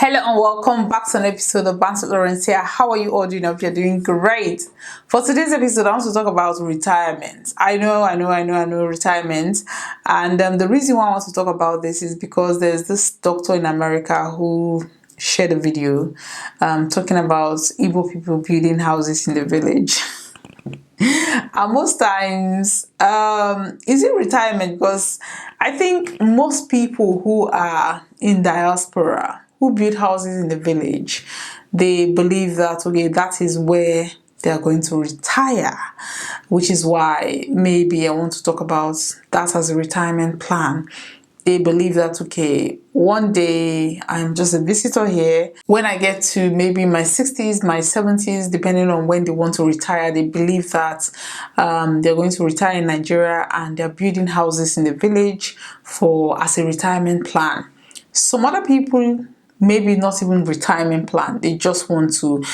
Hello and welcome back to an episode of Bantz with Lawrencia. How are you all doing? I hope you're doing great. For today's episode, I want to talk about retirement. I know retirement. And the reason why I want to talk about this is because there's this doctor in America who shared a video talking about Igbo people building houses in the village. And most times, is it retirement? Because I think most people who are in diaspora, who build houses in the village, they believe that, okay, that is where they are going to retire, which is why maybe I want to talk about that as a retirement plan. They believe that, okay, one day I'm just a visitor here. When I get to maybe my 60s, my 70s, depending on when they want to retire, they believe that they're going to retire in Nigeria and they're building houses in the village as a retirement plan. Some other people, maybe not even retirement plan, they just want to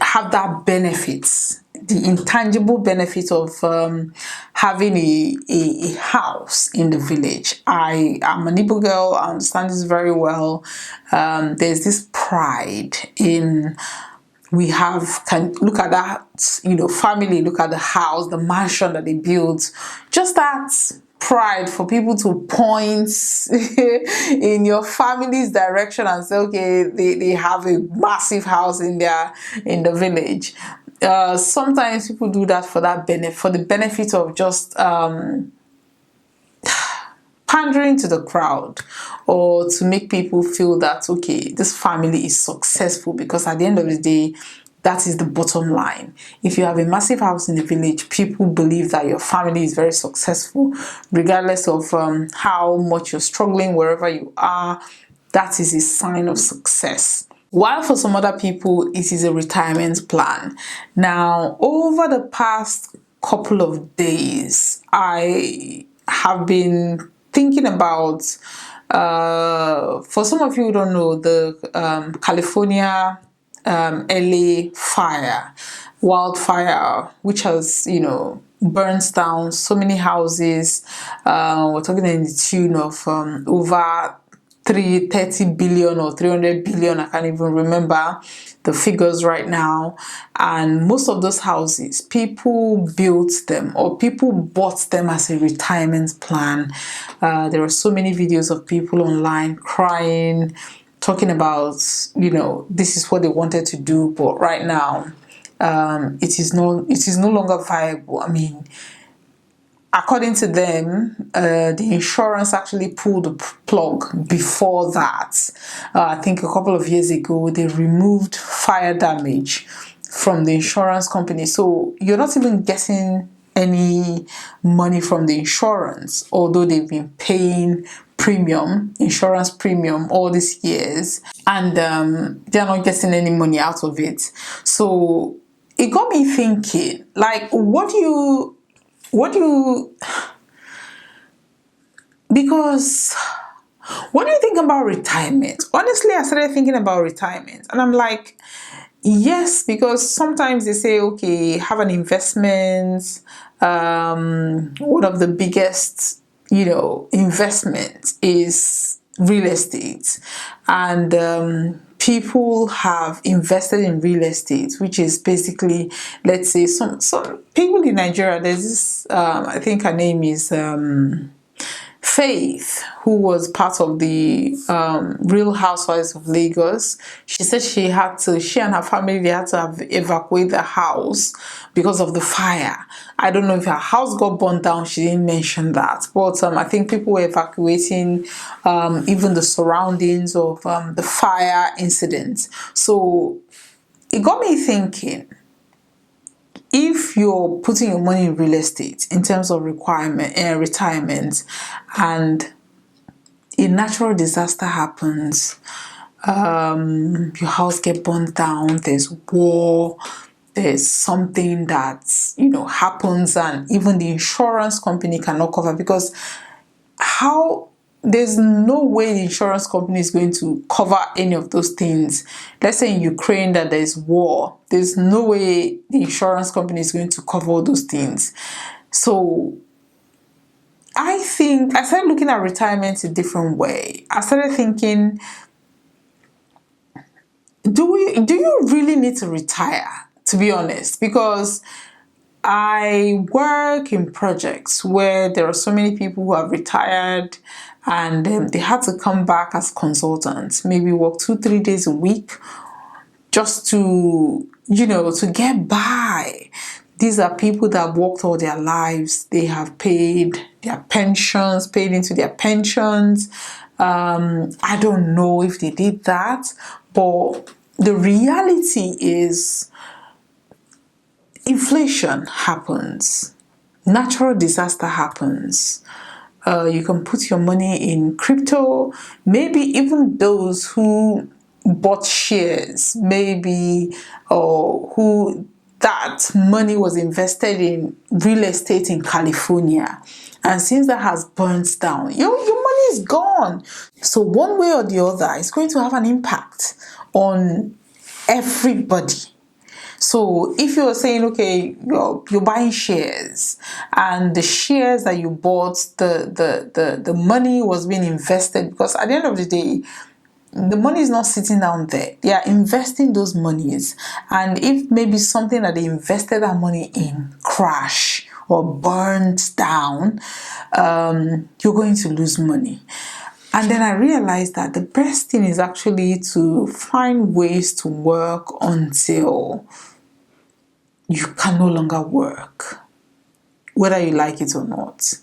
have that benefits, the intangible benefit of having a house in the village. I am an Igbo girl, I understand this very well. There's this pride in look at that, family, look at the house, the mansion that they built. Just that pride for people to point in your family's direction and say, okay, they have a massive house in the village. Sometimes people do that for the benefit of just pandering to the crowd, or to make people feel that, okay, this family is successful, because at the end of the day, that is the bottom line. If you have a massive house in the village, people believe that your family is very successful, regardless of how much you're struggling, wherever you are. That is a sign of success. While for some other people, it is a retirement plan. Now, over the past couple of days, I have been thinking about, for some of you who don't know, the California LA wildfire, which has, burns down so many houses. We're talking in the tune of over 330 billion or 300 billion. I can't even remember the figures right now. And most of those houses, people built them or people bought them as a retirement plan. There are so many videos of people online crying, talking about, this is what they wanted to do, but right now, it is no longer viable. I mean, according to them, the insurance actually pulled the plug before that. I think a couple of years ago, they removed fire damage from the insurance company. So you're not even getting any money from the insurance, although they've been paying insurance premium all these years, and they're not getting any money out of it. So it got me thinking, like, because what do you think about retirement? Honestly, I started thinking about retirement and I'm like, yes, because sometimes they say, okay, have an investment. One of the biggest, investment is real estate. And people have invested in real estate, which is basically, let's say, some people in Nigeria, there's this, I think her name is Faith, who was part of the Real Housewives of Lagos. She said she and her family, they had to evacuate the house because of the fire. I don't know if her house got burned down. She didn't mention that. But I think people were evacuating even the surroundings of the fire incident. So it got me thinking, if you're putting your money in real estate in terms of retirement, and a natural disaster happens, your house get burned down, there's war, there's something that happens, and even the insurance company cannot cover, because there's no way the insurance company is going to cover any of those things. Let's say in Ukraine that there's war. There's no way the insurance company is going to cover all those things. So I think I started looking at retirement a different way. I started thinking, do you really need to retire, to be honest? Because I work in projects where there are so many people who have retired and they had to come back as consultants, maybe work 2-3 days a week just to, to get by. These are people that have worked all their lives. They have paid their pensions, paid into their pensions. I don't know if they did that, but the reality is inflation happens, natural disaster happens. You can put your money in crypto, maybe even those who bought shares, maybe, or who that money was invested in real estate in California. And since that has burnt down, your money is gone. So one way or the other, it's going to have an impact on everybody. So if you're saying, okay, you're buying shares and the shares that you bought, the money was being invested, because at the end of the day, the money is not sitting down there. They are investing those monies. And if maybe something that they invested that money in crash or burns down, you're going to lose money. And then I realized that the best thing is actually to find ways to work until you can no longer work, whether you like it or not.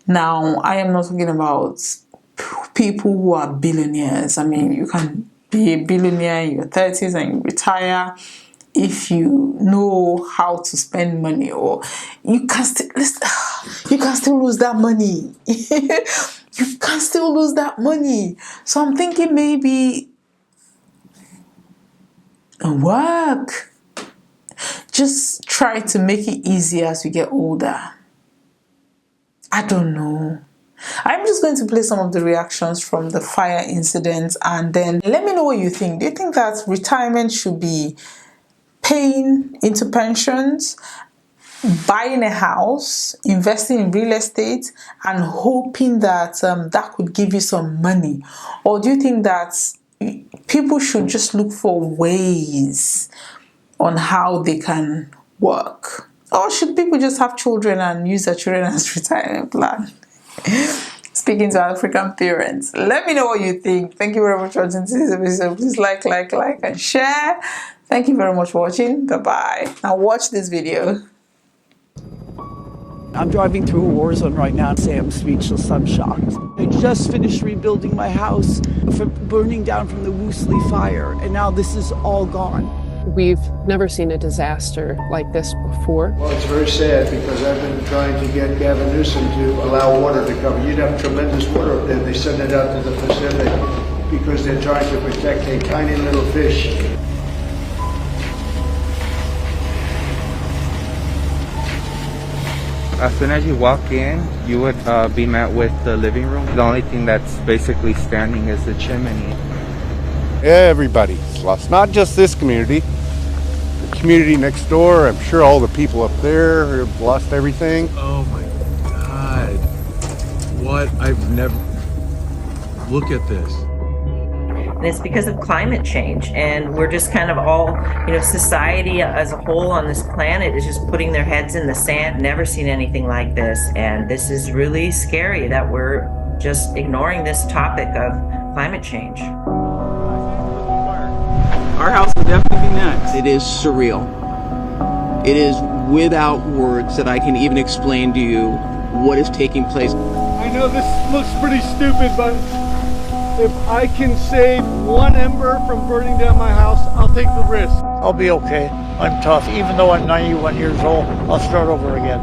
Now, I am not talking about people who are billionaires. I mean, you can be a billionaire in your 30s and you retire if you know how to spend money, or you can still lose that money. You can still lose that money. So I'm thinking maybe work. Just try to make it easier as you get older. I don't know. I'm just going to play some of the reactions from the fire incident and then let me know what you think. Do you think that retirement should be paying into pensions, buying a house, investing in real estate, and hoping that that could give you some money? Or do you think that people should just look for ways on how they can work? Or should people just have children and use their children as retirement plan? Speaking to African parents, let me know what you think. Thank you very much for watching this episode. Please like, and share. Thank you very much for watching. Bye-bye. Now watch this video. I'm driving through a war zone right now and say I'm speechless, I'm shocked. I just finished rebuilding my house from burning down from the Woosley fire, and now this is all gone. We've never seen a disaster like this before. Well, it's very sad because I've been trying to get Gavin Newsom to allow water to come. You'd have tremendous water up there. They send it out to the Pacific because they're trying to protect a tiny little fish. As soon as you walk in, you would be met with the living room. The only thing that's basically standing is the chimney. Everybody's lost, not just this community, the community next door. I'm sure all the people up there have lost everything. Oh my God. What? I've never... Look at this. And it's because of climate change, and we're just kind of all, society as a whole on this planet is just putting their heads in the sand. Never seen anything like this, and this is really scary that we're just ignoring this topic of climate change. Our house will definitely be next. It is surreal. It is without words that I can even explain to you what is taking place. I know this looks pretty stupid, but if I can save one ember from burning down my house, I'll take the risk. I'll be okay. I'm tough. Even though I'm 91 years old, I'll start over again.